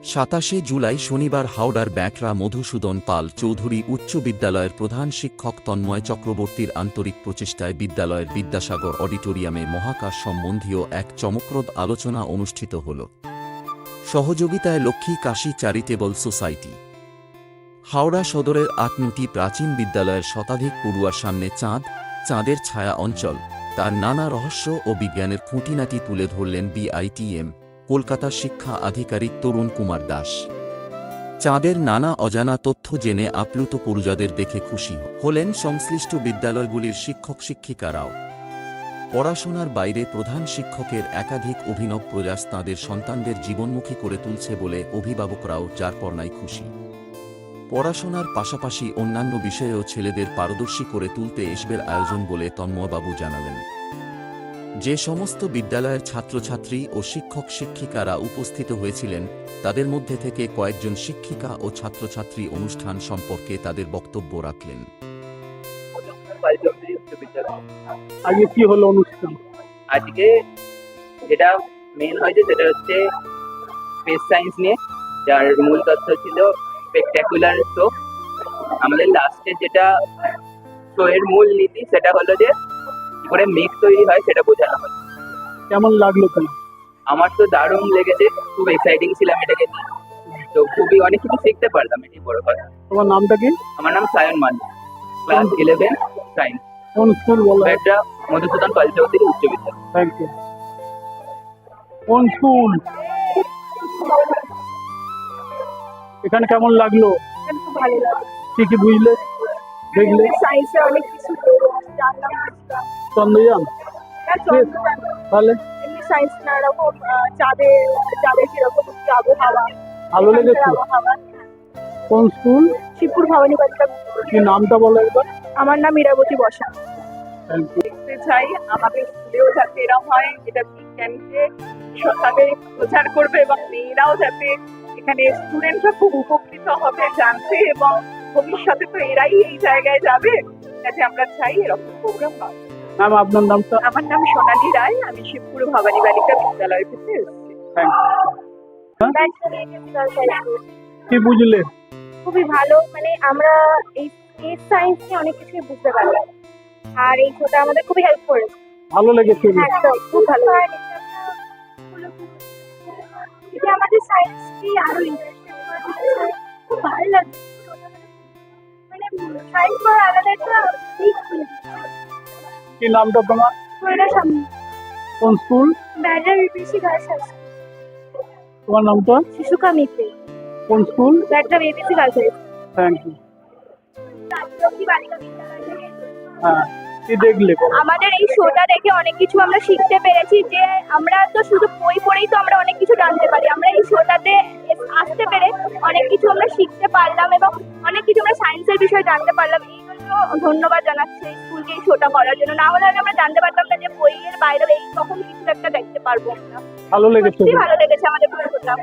27 জুলাই শনিবার হাওড়ার ব্যাকরা মধুসূদন পাল চৌধুরী উচ্চ বিদ্যালয়ের প্রধান শিক্ষক তন্ময় চক্রবর্তীর আন্তরিক প্রচেষ্টায় বিদ্যালয়ের বিদ্যাসাগর অডিটোরিয়ামে মহাকাশ সম্বন্ধীয় এক চমকপ্রদ আলোচনা অনুষ্ঠিত হল। সহযোগিতায় লক্ষ্মী কাশী চ্যারিটেবল সোসাইটি। হাওড়া সদরের 8টি প্রাচীন বিদ্যালয়ের শতাধিক পড়ুয়ার সামনে চাঁদের ছায়া অঞ্চল, তার নানা রহস্য ও বিজ্ঞানের খুঁটিনাটি তুলে ধরলেন বিআইটিএম কলকাতার শিক্ষা আধিকারিক তরুণ কুমার দাস। চাঁদের নানা অজানা তথ্য জেনে আপ্লুত পড়ুয়াদের দেখে খুশি হলেন সংশ্লিষ্ট বিদ্যালয়গুলির শিক্ষক শিক্ষিকারাও। পড়াশোনার বাইরে প্রধান শিক্ষকের একাধিক অভিনব প্রয়াস তাঁদের সন্তানদের জীবনমুখী করে তুলছে বলে অভিভাবকরাও যারপরনাই খুশি। পড়াশোনার পাশাপাশি অন্যান্য বিষয়েও ছেলেদের পারদর্শী করে তুলতে এসবের আয়োজন বলে তন্ময়বাবু জানালেন। যে সমস্ত বিদ্যালয়ের ছাত্রছাত্রী ও শিক্ষক শিক্ষিকারা উপস্থিত হয়েছিলেন তাদের মধ্যে থেকে কয়েকজন শিক্ষিকা ও ছাত্রছাত্রী অনুষ্ঠান সম্পর্কে তাদের বক্তব্য রাখলেন। আজকে কি হলো অনুষ্ঠান? আজকে যেটা মেন হয়েছে সেটা হচ্ছে স্পেস সায়েন্স নিয়ে, যার মূল তথ্য ছিল স্পেকটাকুলার শো। আমাদের লাস্টে যেটা শো এর মূল নীতি সেটা হলো যে কি করে মেঘ তৈরি হয় সেটা বোঝানো হয়। কেমন লাগলো তোমার? আমার তো দারুণ লেগেছে, খুব এক্সাইটিং ছিলাম এটাকে নিয়ে, তো খুবই অনেক কিছু শিখতে পারলাম। এটাই বড় কথা। তোমার নামটা কি? আমার নাম সায়ন মালিক, ক্লাস 11 সায়েন্স। কোন স্কুল বলো? এটা মধুসূদন পাল চৌধুরী উচ্চ বিদ্যালয়। Thank you. কোন স্কুল? এখানে কেমন লাগলো? খুব ভালো লাগে। কি কি বুঝলে দেখলে? সায়েন্সে অনেক কিছু জানলাম। চন্দ্রযান তাহলে এমনি সায়েন্স নানা রকম চাঁদের কিরকম আবহাওয়া ভালো লেগেছে? আবহাওয়া। কোন স্কুল? শিবপুর ভবানী বালিকা। কি নামটা বলো একবার? আমার নাম মীরাবতী বসা। Thank you. দেখতে চাই আমাদের স্কুলেও যাতে এরকম হয়, এটা বিজ্ঞানকে সৎভাবে প্রচার করবে এবং মেয়েরাও যাতে এখানে স্টুডেন্টরা খুব উপকৃত হবে জানতে, এবং ভবিষ্যতে তো এরাই এই জায়গায় যাবে, যাতে আমরা চাই এরকম প্রোগ্রাম হয়। ম্যাম আপনার নামটা? আমার নাম সোনালী রায়, আমি শিবপুর ভবানী বালিকা বিদ্যালয় থেকে এসেছি। Thank you. কি বুঝলে? খুবই ভালো, মানে আমরা এই স্পেস সায়েন্স নিয়ে অনেক কিছু বুঝতে পারলাম, আর এই শোটা আমাদের খুবই হেল্প করেছে। ভালো লেগেছে? একদম খুব ভালো। এটা আমাদের সায়েন্সকে আরো ইন্টারেস্টিং করে দিয়েছে, খুব ভালো লাগছে। মানে সায়েন্স পড়া আলাদা একটা দিক খুলে দিচ্ছে। কি নামটা তোমার? ওইটা সামনে কোন স্কুল? ব্যাটার বিপিসি গার্লস হাই স্কুল। তোমার নামটা? শিশুকা মিত্রে। কোন স্কুল? ব্যাটার BPC girls high school. Thank you. Rajlakshmi বালিকা বিদ্যালয় থেকে। হ্যাঁ, কি দেখলে? আমাদের এই শোটা দেখে অনেক কিছু আমরা শিখতে পেরেছি, যে আমরা তো শুধু বই পড়েই তো আমরা অনেক কিছু জানতে পারি। আমরা এই শোটাতে আসতে পেরে অনেক কিছু আমরা শিখতে পারলাম এবং অনেক কিছু আমরা সায়েন্সের বিষয়ে জানতে পারলাম। এই জন্য ধন্যবাদ জানাচ্ছি এই স্কুলকে এই শোটা করার জন্য। না হলে আমরা জানতে পারতাম না যে বইয়ের বাইরে এই তখন কিছু একটা দেখতে পারবো আমরা। ভালো লেগেছে? খুবই ভালো লেগেছে আমাদের পুরো শোটা।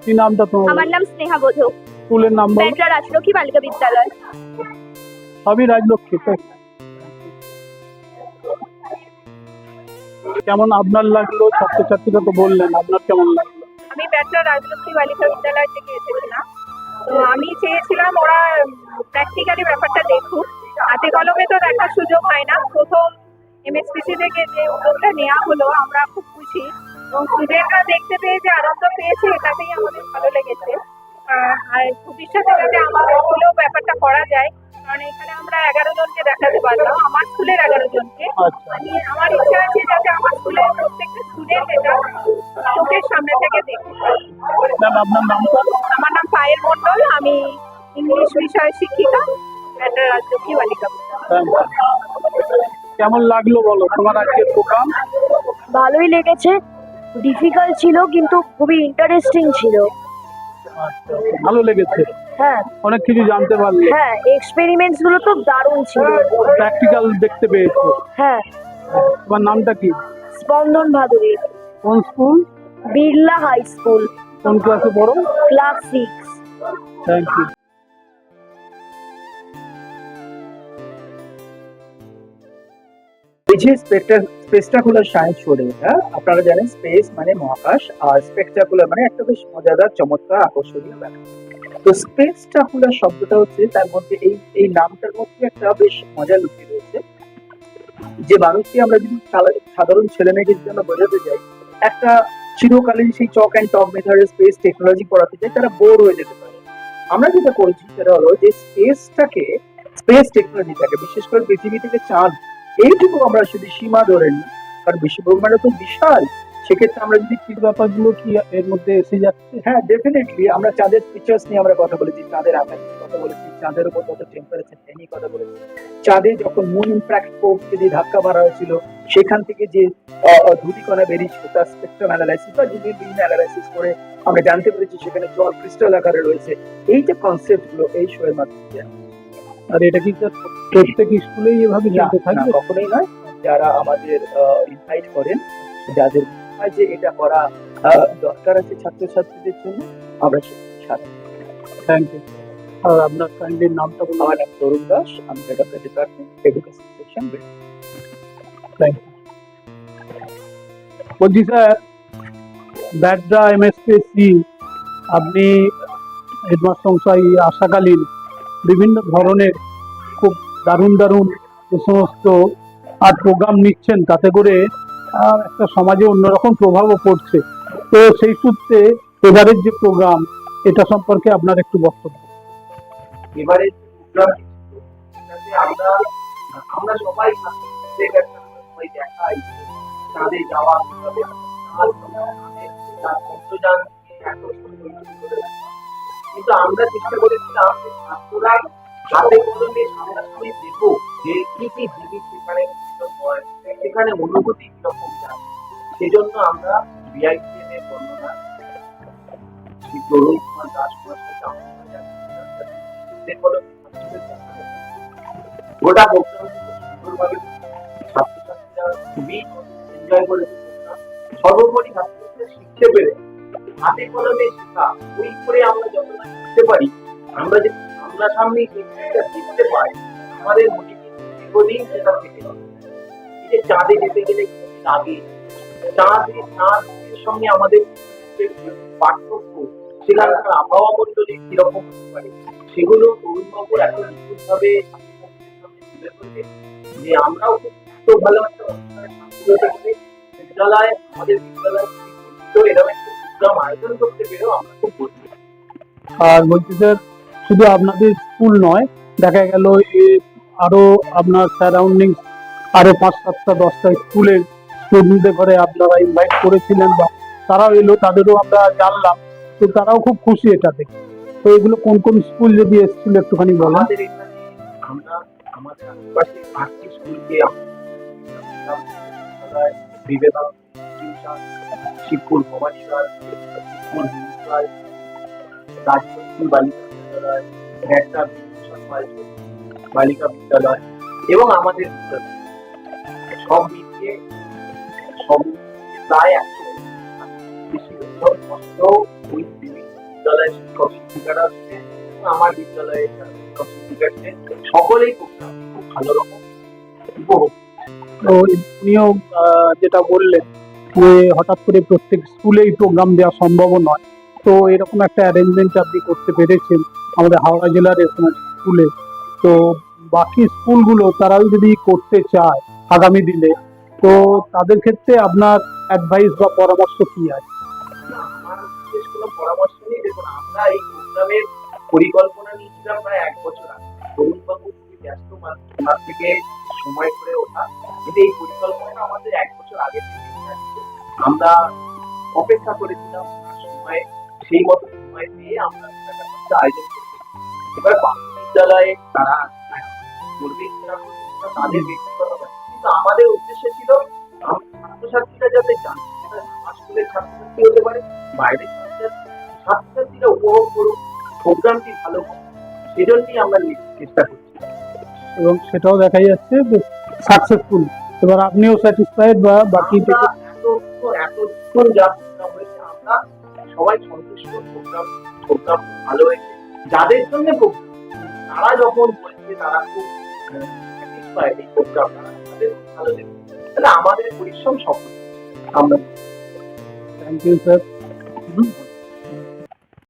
কি নামটা তোমার? আমার নাম স্নেহা বোধক, স্কুলের নাম বলো? ব্যাটরা রাজলক্ষ্মী বালিকা বিদ্যালয়। সবই রাজলক্ষ্মী। কেমন আপনার লাগলো? ছাত্রছাত্রীরা তো বললেন, আপনার কেমন লাগলো? আমি ব্যাটরা রাজলক্ষ্মী বালিকা বিদ্যালয় থেকে এসেছিলাম, তো আমি চেয়েছিলাম ওরা প্র্যাকটিক্যালি ব্যাপারটা দেখুক, হাতে কলমে তো দেখার সুযোগ হয় না। প্রথম এমএসপিসি থেকে যে উদ্যোগটা নেওয়া হলো আমরা খুব খুশি, এবং স্টুডেন্টরা দেখতে পেয়ে যে আনন্দ পেয়েছে এটাতেই আমাদের ভালো লেগেছে। আর ভবিষ্যতে যাতে আমাদের স্কুলেও ব্যাপারটা করা যায়, কারণ এখানে আমরা 11 জনকে দেখাতে পারলাম, আমার স্কুলের 11 জনকে। আচ্ছা, আমার ইচ্ছা আছে যাতে আমার স্কুলের প্রত্যেকটা স্টুডেন্ট এটা চোখের সামনে থেকে দেখতে পারে। ম্যাম আপনার নামটা? আমার নাম পায়েল মণ্ডল, আমি ইংলিশ বিষয়ের শিক্ষিকা, ব্যাটার রাজলক্ষ্মী বালিকা বিদ্যালয়। কেমন লাগলো বলো তোমার আজকের প্রোগ্রাম? ভালোই লেগেছে, ডিফিকাল্ট ছিল কিন্তু খুবই ইন্টারেস্টিং ছিল। ভালো লেগেছে? হ্যাঁ অনেক কিছু জানতে পারলে? হ্যাঁ, এক্সপেরিমেন্টস গুলো তো দারুণ ছিল। প্র্যাকটিক্যাল দেখতে পেয়েছো? হ্যাঁ। তোমার নামটা কি? স্পন্দন ভাদুরী, কোন স্কুল? বিড়লা হাই স্কুল, কোন ক্লাসে পড়ো? ক্লাস 6। Thank you. এই যে স্পেকটাকুলার সায়েন্স শোরে, আপনারা জানেন স্পেস মানে মহাকাশ, আর স্পেকটাকুলার মানে একটা বেশ মজাদার, চমৎকার, আকর্ষণীয় ব্যাপার। তো স্পেকটাকুলার শব্দটা হচ্ছে, তার মধ্যে এই নামটার মধ্যে একটা বেশ মজা লুকিয়ে রয়েছে। যে মানুষকে আমরা যদি সাধারণ ছেলে মেয়েকে যদি আমরা বোঝাতে যাই, একটা চিরকালীন সেই চক অ্যান্ড টক মেথডের স্পেস টেকনোলজি পড়াতে যাই, তারা বোর হয়ে যেতে পারে। আমরা যেটা করছি সেটা হলো যে স্পেস টেকনোলজিটাকে, বিশেষ করে পৃথিবী থেকে চাঁদ, এইটুকু আমরা শুধু সীমা ধরে নিই, কারণ বিশ্ব ব্রহ্মাণ্ড তো বিশাল। সেক্ষেত্রে আমরা যদি ব্যাপারগুলো কি এর মধ্যে এসে যাচ্ছে? হ্যাঁ, ডেফিনেটলি আমরা চাঁদের ফিচার্স নিয়ে আমরা কথা বলেছি, চাঁদের আকাশ নিয়ে কথা বলেছি, চাঁদের উপর কত টেম্পারেচার নিয়ে কথা বলেছি। চাঁদে যখন মুন ইম্প্যাক্ট প্রোবকে দিয়ে ধাক্কা মারা হয়েছিল, সেখান থেকে যে ধূলিকণা বেরিয়েছিল তার স্পেকট্রাম অ্যানালাইসিস বা বিম অ্যানালাইসিস করে আমরা জানতে পেরেছি সেখানে জল ক্রিস্টাল আকারে রয়েছে। এই যে কনসেপ্ট গুলো এই শো এর মাধ্যমে। আর এটা কি প্রত্যেক স্কুলেই এভাবে জানতে থাকবে? কখনোই নয়। যারা আমাদের ইনভাইট করেন, যাদের মনে হয় যে এটা করা দরকার আছে ছাত্রছাত্রীদের জন্য, আমরা সেটা। Thank you. আর আপনার কাইন্ডলি নামটা বলুন। আমার নাম তরুণ দাস, আমি head of the department education section. Thank you. বলছি স্যার, ব্যাড্রা এমএসপিএসসি আপনি হেডমাস্টার মশাই আসাকালীন বিভিন্ন ধরনের খুব দারুণ দারুণ যে সমস্ত আর্ট প্রোগ্রাম নিচ্ছেন, তাতে করে একটা সমাজে অন্যরকম প্রভাবও পড়ছে। তো সেই সূত্রে এবারের যে প্রোগ্রাম, এটা সম্পর্কে আপনার একটু বক্তব্য। এবারে আমরা সবাই দেখাই তাদের যাওয়া, কিন্তু আমরা চেষ্টা করেছিলাম যে ছাত্ররা হাতে কলমে সামনাসামনি দেখো যে কি কি জিনিস সেখানে হয়, সেখানে অনুভূতি কিরকম যায়। সেজন্য আমরা বিআইসিএম এর বর্ণনা শ্রী তরুণ কুমার দাস গোটা প্রোগ্রাম সুন্দরভাবে ছাত্রছাত্রীরা খুবই এনজয় করেছে। সর্বোপরি ছাত্রছাত্রীরা শিখতে পেরে হাতে কলমে শেখা, ওই করে আমরা যতটা শিখতে পারি, আমরা যে সামনাসামনি সেই জিনিসটা দেখতে পাই, আমাদের দীর্ঘদিন সেটা থেকে যাবে। এই যে চাঁদে যেতে গেলে লাগে, চাঁদের সঙ্গে আমাদের পার্থক্য, সেখানকার আবহাওয়া মন্ডলে কিরকম হতে পারে, সেগুলো তরুণবাবু এত নিখুঁত ভাবে তুলে ধরবে যে আমরাও খুব ভালো একটা অনুষ্ঠানে বিদ্যালয়, আমাদের বিদ্যালয় এরকম একটা প্রোগ্রাম আয়োজন করতে পেরেও আমরা খুব গর্বিত। আর বলছি স্যার, শুধু আপনাদের স্কুল নয়, দেখা গেল আরো আপনার সারাউন্ডিং আরো 5, 7, 10টা স্কুলের স্টুডেন্টদের ঘরে আপনারা ইনভাইট করেছিলেন, বা তারাও এলো, তাদেরও আমরা জানলাম, তো তারাও খুব খুশি এটা দেখে। তো এগুলো কোন কোন স্কুল যদি এসেছিল একটুখানি বলা। আমাদের এখানে আমরা আমাদের আশেপাশে 8টি স্কুলকে বিবেকানন্দ, শিবপুর ভবানীগঞ্জ, শিবপুর হিন্দুপাল, রাজশাহী বালিকা বিদ্যালয়, ব্যাড্রা বালিকা বিদ্যালয় এবং আমাদের বিদ্যালয় সব মিলিয়ে প্রায় 100 বেশি ওই বিভিন্ন বিদ্যালয়ের শিক্ষক শিক্ষিকারা আছে, আমার বিদ্যালয়ের শিক্ষক শিক্ষিকাদের সকলেই খুব ভালো রকম উপভোগ। তো উনিও যেটা বললেন যে হঠাৎ করে প্রত্যেক স্কুলেই প্রোগ্রাম দেওয়া সম্ভব নয়, তো এরকম একটা অ্যারেঞ্জমেন্ট আপনি করতে পেরেছেন আমাদের হাওড়া জেলার এরকম স্কুলে। তো বাকি স্কুলগুলো তারাও যদি করতে চায় আগামী দিনে, তো তাদের ক্ষেত্রে আপনার অ্যাডভাইস বা পরামর্শ কি আছে? আমার বিশেষ কোনো পরামর্শ নেই। দেখুন, আমরা এই প্রোগ্রামের পরিকল্পনা নিয়েছিলাম প্রায় 1 বছর আগে। তরুণবাবু খুবই ব্যস্ত মানুষ থেকে সময় করে ওঠা, কিন্তু এই পরিকল্পনা আমাদের 1 বছর আগে থেকে আমরা অপেক্ষা করেছিলাম সময়, সেই মতো সময় দিয়ে আমরা আয়োজন করেছি। এবার বাকি বিদ্যালয়ে তারা করবে তাদের ব্যক্তিগত, কিন্তু আমাদের উদ্দেশ্য ছিল ছাত্রছাত্রীরা যাতে জানে, আমার স্কুলের ছাত্রছাত্রী হতে পারে, বাইরের ছাত্রছাত্রীরা উপভোগ করুক, প্রোগ্রামটি ভালো হোক, সেজন্যই আমরা চেষ্টা করছি এবং সেটাও দেখা যাচ্ছে যে সাকসেসফুল। এবার আপনিও স্যাটিসফাইড বা বাকি এতক্ষণ যা প্রোগ্রাম হয়েছে আমরা সবাই সন্তুষ্ট। প্রোগ্রাম ভালো হয়েছে, যাদের জন্য প্রোগ্রাম তারা যখন বলছে তারা খুব স্যাটিসফাইড, এই প্রোগ্রাম তাদের ভালো লেগেছে। তাহলে আমাদের পরিশ্রম সফল। আমরা থ্যাংক ইউ স্যার।